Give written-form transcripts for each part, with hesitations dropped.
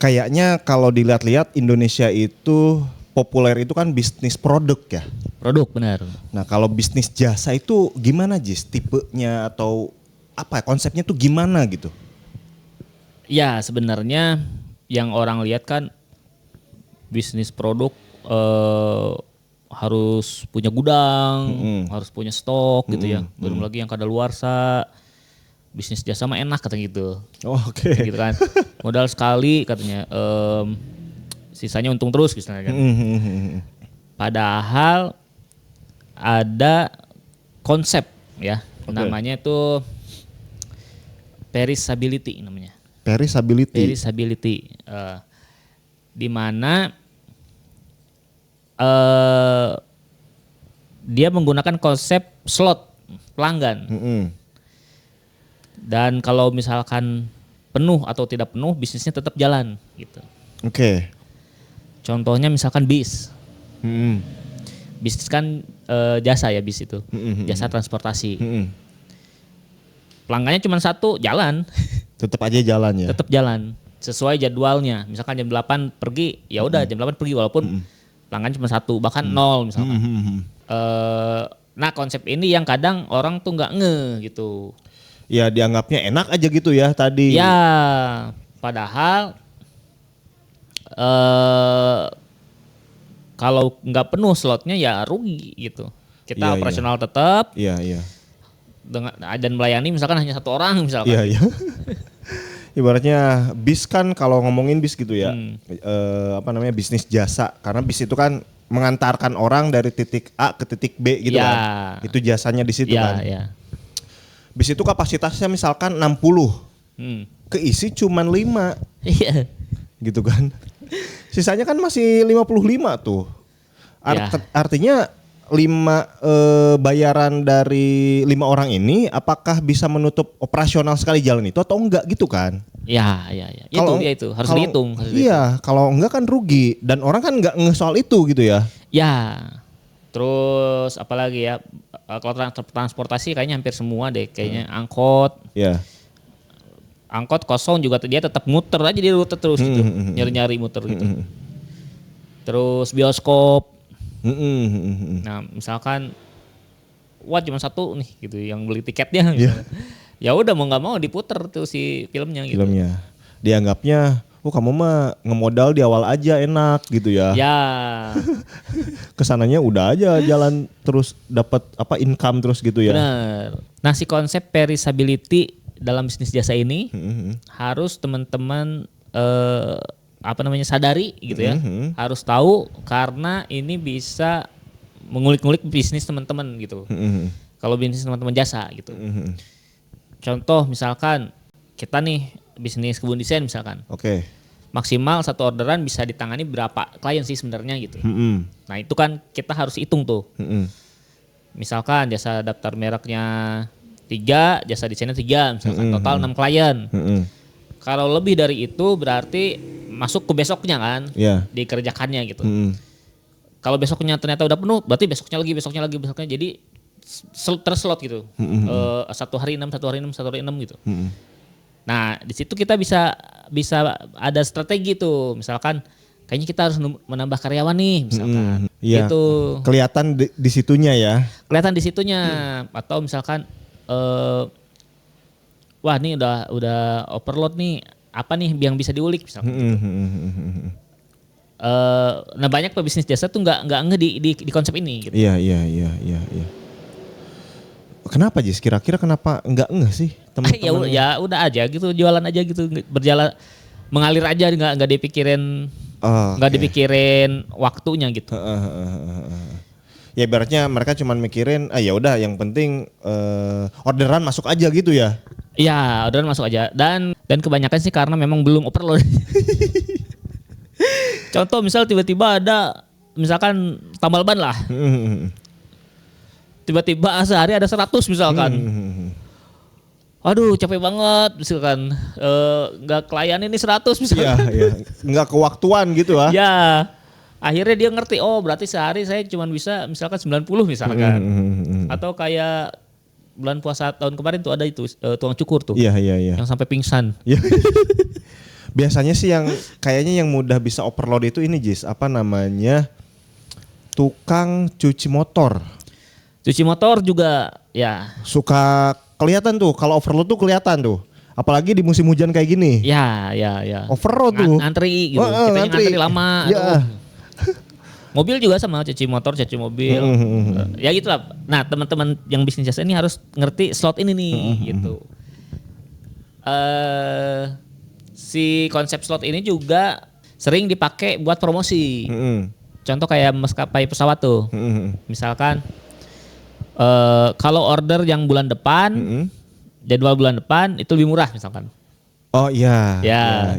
kayaknya kalau dilihat-lihat Indonesia itu populer itu kan bisnis produk ya. Produk benar. Nah kalau bisnis jasa itu gimana Jis? Tipenya atau apa konsepnya tuh gimana gitu? Ya sebenarnya yang orang lihat kan bisnis produk harus punya gudang, harus punya stok gitu ya. Belum lagi yang kadaluarsa. Bisnis jasa mah enak katanya gitu. Oh, oke. Gitu kan. Modal sekali katanya. Sisanya untung terus misalnya kan. Padahal ada konsep ya. Okay. Namanya itu perishability namanya. Perishability. Di mana dia menggunakan konsep slot pelanggan. Dan kalau misalkan penuh atau tidak penuh, bisnisnya tetap jalan gitu. Oke. Contohnya misalkan bis. Bisnis kan jasa ya bis itu. Jasa transportasi. Pelanggannya cuma satu, jalan. Tetap aja jalan ya. Tetap jalan sesuai jadwalnya. Misalkan jam 8 pergi, ya udah jam 8 pergi walaupun pelanggan cuma satu, bahkan nol misalkan. Nah, konsep ini yang kadang orang tuh nggak ngeh gitu. Ya dianggapnya enak aja gitu ya tadi. Ya, padahal kalau nggak penuh slotnya ya rugi gitu. Kita operasional tetap. Iya. Dan melayani misalkan hanya satu orang misalkan. Iya. Ibaratnya bis kan kalau ngomongin bis gitu ya, bisnis jasa. Karena bis itu kan mengantarkan orang dari titik A ke titik B gitu kan. Itu jasanya di situ kan. Ya. Bis itu kapasitasnya misalkan 60, keisi cuman 5, Iya. gitu kan. Sisanya kan masih 55 tuh. Artinya 5 bayaran dari 5 orang ini apakah bisa menutup operasional sekali jalan itu atau enggak gitu kan? Ya. Itu harus dihitung. Iya, kalau enggak kan rugi dan orang kan enggak ngeh soal itu gitu ya. Ya. Terus apalagi ya, kalau transportasi kayaknya hampir semua deh, kayaknya angkot. Iya. Angkot kosong juga dia tetap muter aja di rute terus gitu, nyari-nyari muter gitu. Terus bioskop. Nah misalkan, wah cuma satu nih gitu yang beli tiketnya. Gitu. Ya udah mau nggak mau diputer tuh si filmnya gitu. Dianggapnya, kamu mah ngemodal di awal aja enak gitu ya. Ya. Kesananya udah aja jalan terus dapat income terus gitu ya. Benar. Nah si konsep perishability dalam bisnis jasa ini harus teman-teman sadari gitu ya. Harus tahu karena ini bisa mengulik-ngulik bisnis teman-teman gitu. Kalau bisnis teman-teman jasa gitu. Contoh misalkan kita nih bisnis kebun desain misalkan. Oke. Maksimal satu orderan bisa ditangani berapa klien sih sebenarnya gitu. Nah itu kan kita harus hitung tuh. Misalkan jasa daftar mereknya 3, jasa desainnya 3 misalkan total 6 klien. Kalau lebih dari itu berarti masuk ke besoknya kan, dikerjakannya gitu. Kalau besoknya ternyata udah penuh, berarti besoknya lagi. Jadi terslot gitu. 1 hari 6 gitu. Nah di situ kita bisa ada strategi tuh, misalkan kayaknya kita harus menambah karyawan nih misalkan. Gitu. Kelihatan di situnya ya. Kelihatan di situnya. Atau misalkan wah ini udah overload nih, apa nih yang bisa diulik misalkan gitu. Nah banyak pebisnis jasa tuh nggak nge di konsep ini gitu. Iya. Kenapa Jis? Kira-kira kenapa nggak ngeh sih teman-teman? Ya udah aja gitu, jualan aja gitu, berjalan mengalir aja, nggak dipikirin, dipikirin waktunya gitu. Ya ibaratnya mereka cuma mikirin, ya udah yang penting orderan masuk aja gitu ya. Iya, orderan masuk aja dan kebanyakan sih karena memang belum overload. Contoh misal tiba-tiba ada misalkan tambal ban lah. Tiba-tiba sehari ada 100 misalkan. Aduh capek banget misalkan. Nggak klien ini 100 misalkan. Iya. Nggak kewaktuan gitu ah. Ya. Akhirnya dia ngerti, oh berarti sehari saya cuma bisa misalkan 90 misalkan. Atau kayak bulan puasa tahun kemarin tuh ada itu tukang cukur tuh. Iya. Yang sampai pingsan. Biasanya sih yang kayaknya yang mudah bisa overload itu ini Jis, apa namanya? Tukang cuci motor. Cuci motor juga ya. Suka kelihatan tuh kalau overload tuh kelihatan tuh. Apalagi di musim hujan kayak gini. Ya. Overload tuh. Ngantri gitu. Kita ngantri lama. Ya. Mobil juga sama, cuci motor, cuci mobil. Ya gitulah. Nah, teman-teman yang bisnis jasa ini harus ngerti slot ini nih gitu. Si konsep slot ini juga sering dipakai buat promosi. Contoh kayak maskapai pesawat tuh. Misalkan kalau order yang bulan depan, jadwal bulan depan itu lebih murah misalkan. Oh iya. Ya.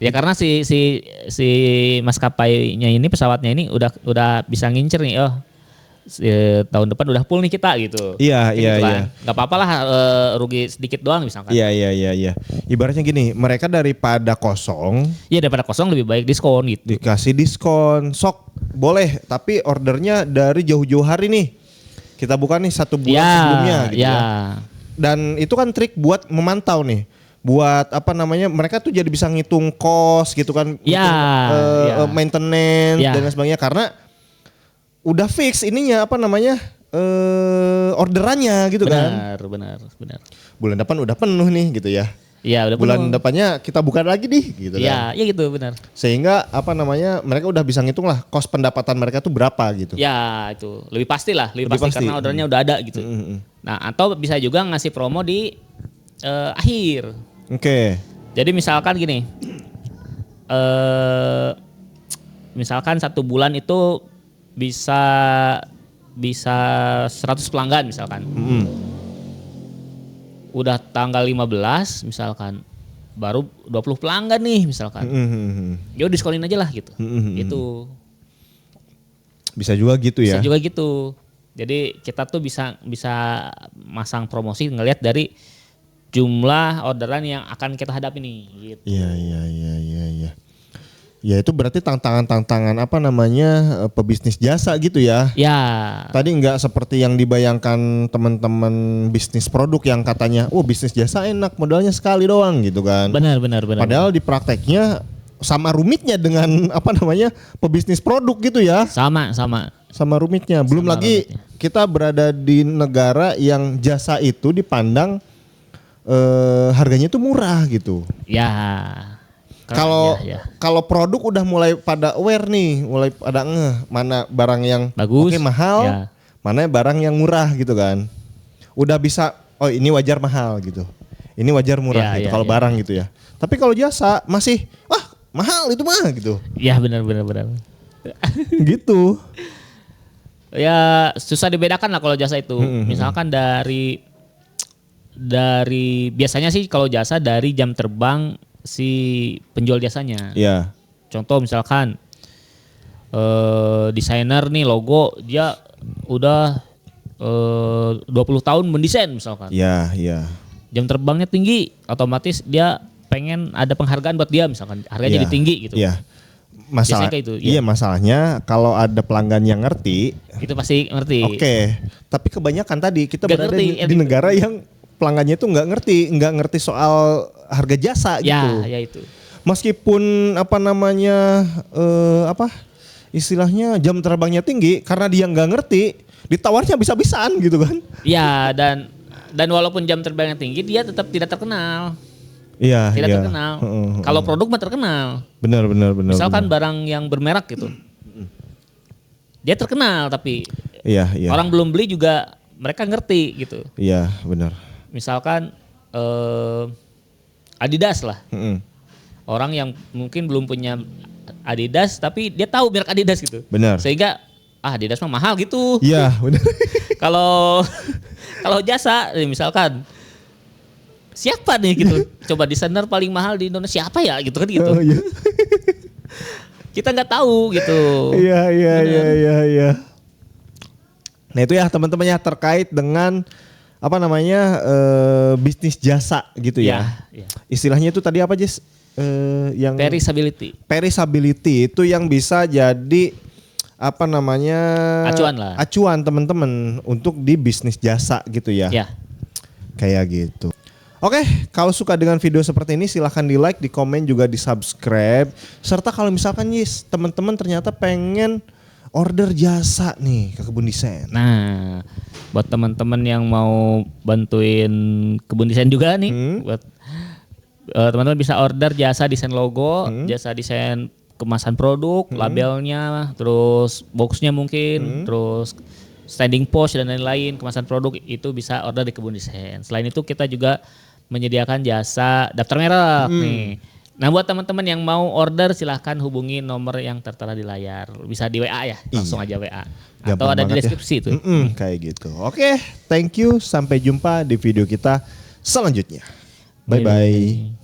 Ya karena si maskapainya ini, pesawatnya ini udah bisa ngincer nih. Oh, tahun depan udah full nih kita gitu. Iya. Gak apa-apa lah, rugi sedikit doang misalkan. Iya. Ibaratnya gini, mereka daripada kosong. Iya, daripada kosong lebih baik diskon gitu. Dikasih diskon, sok boleh. Tapi ordernya dari jauh-jauh hari nih. Kita buka nih 1 bulan sebelumnya gitu ya. Dan itu kan trik buat memantau nih. Buat apa namanya, mereka tuh jadi bisa ngitung kos gitu kan. Maintenance dan lain sebagainya. Karena udah fix ininya apa namanya orderannya gitu kan. Benar. Bulan depan udah penuh nih gitu ya. Iya, udah bulan penuh. depannya kita buka lagi nih gitu kan. Iya gitu benar. Sehingga apa namanya mereka udah bisa ngitung lah kos pendapatan mereka tuh berapa gitu. Ya itu lebih pasti lah, lebih pasti karena ordernya udah ada gitu. Nah atau bisa juga ngasih promo di akhir. Oke. Jadi misalkan gini, misalkan 1 bulan itu bisa 100 pelanggan misalkan. Udah tanggal 15 misalkan, baru 20 pelanggan nih misalkan. Yo diskonin aja lah gitu. Itu bisa juga gitu ya. Bisa juga gitu. Jadi kita tuh bisa masang promosi ngelihat dari jumlah orderan yang akan kita hadapi nih gitu. Iya. Ya itu berarti tantangan apa namanya pebisnis jasa gitu ya. Ya. Tadi nggak seperti yang dibayangkan teman-teman bisnis produk yang katanya, bisnis jasa enak modalnya sekali doang gitu kan. Benar. Padahal di prakteknya sama rumitnya dengan apa namanya pebisnis produk gitu ya. Sama rumitnya. Belum lagi kita berada di negara yang jasa itu dipandang harganya itu murah gitu. Ya. Kalau produk udah mulai pada aware nih, mulai pada mana barang yang bagus, mahal, mana barang yang murah gitu kan. Udah bisa, ini wajar mahal gitu. Ini wajar murah gitu kalau barang gitu ya. Tapi kalau jasa masih mahal itu mah gitu. Iya benar. Gitu. Ya susah dibedakan lah kalau jasa itu. Misalkan dari biasanya sih kalau jasa dari jam terbang si penjual jasanya. Iya. Contoh misalkan desainer nih logo dia udah 20 tahun mendesain misalkan. Iya. Jam terbangnya tinggi, otomatis dia pengen ada penghargaan buat dia misalkan. Harganya jadi tinggi gitu. Iya. Masalahnya kalau ada pelanggan yang ngerti, itu pasti ngerti. Oke. Tapi kebanyakan tadi kita berada di negara yang pelanggannya itu nggak ngerti soal harga jasa gitu. Ya itu. Meskipun apa namanya istilahnya jam terbangnya tinggi, karena dia nggak ngerti, ditawarnya bisa-bisaan gitu kan. Iya, dan walaupun jam terbangnya tinggi, dia tetap tidak terkenal. Iya. Terkenal. Kalau produk mah terkenal. Benar. Misalkan barang yang bermerek gitu, dia terkenal tapi orang belum beli juga mereka ngerti gitu. Iya benar. Misalkan Adidas lah. Orang yang mungkin belum punya Adidas tapi dia tahu merek Adidas gitu. Benar. Sehingga Adidas mah mahal gitu. Iya benar. Kalau jasa misalkan siapa nih gitu. Coba desainer paling mahal di Indonesia siapa ya gitu kan gitu. Oh, iya. Kita nggak tahu gitu. Iya. Nah itu ya teman-teman ya terkait dengan apa namanya bisnis jasa gitu ya. Istilahnya itu tadi apa Jess? Yang Perishability itu yang bisa jadi apa namanya acuan teman-teman untuk di bisnis jasa gitu ya. Kayak gitu. Oke, kalau suka dengan video seperti ini silahkan di like, di komen, juga di subscribe. Serta kalau misalkan Yis, teman-teman ternyata pengen order jasa nih ke Kebun Desain. Nah, buat teman-teman yang mau bantuin Kebun Desain juga nih, buat teman-teman bisa order jasa desain logo, jasa desain kemasan produk, labelnya, terus boxnya mungkin, terus standing post dan lain-lain, kemasan produk itu bisa order di Kebun Desain. Selain itu kita juga menyediakan jasa daftar merek nih. Nah buat teman-teman yang mau order silahkan hubungi nomor yang tertera di layar. Bisa di WA ya, langsung aja WA. Atau ada di deskripsi itu. Kayak gitu. Oke, thank you. Sampai jumpa di video kita selanjutnya. Bye-bye.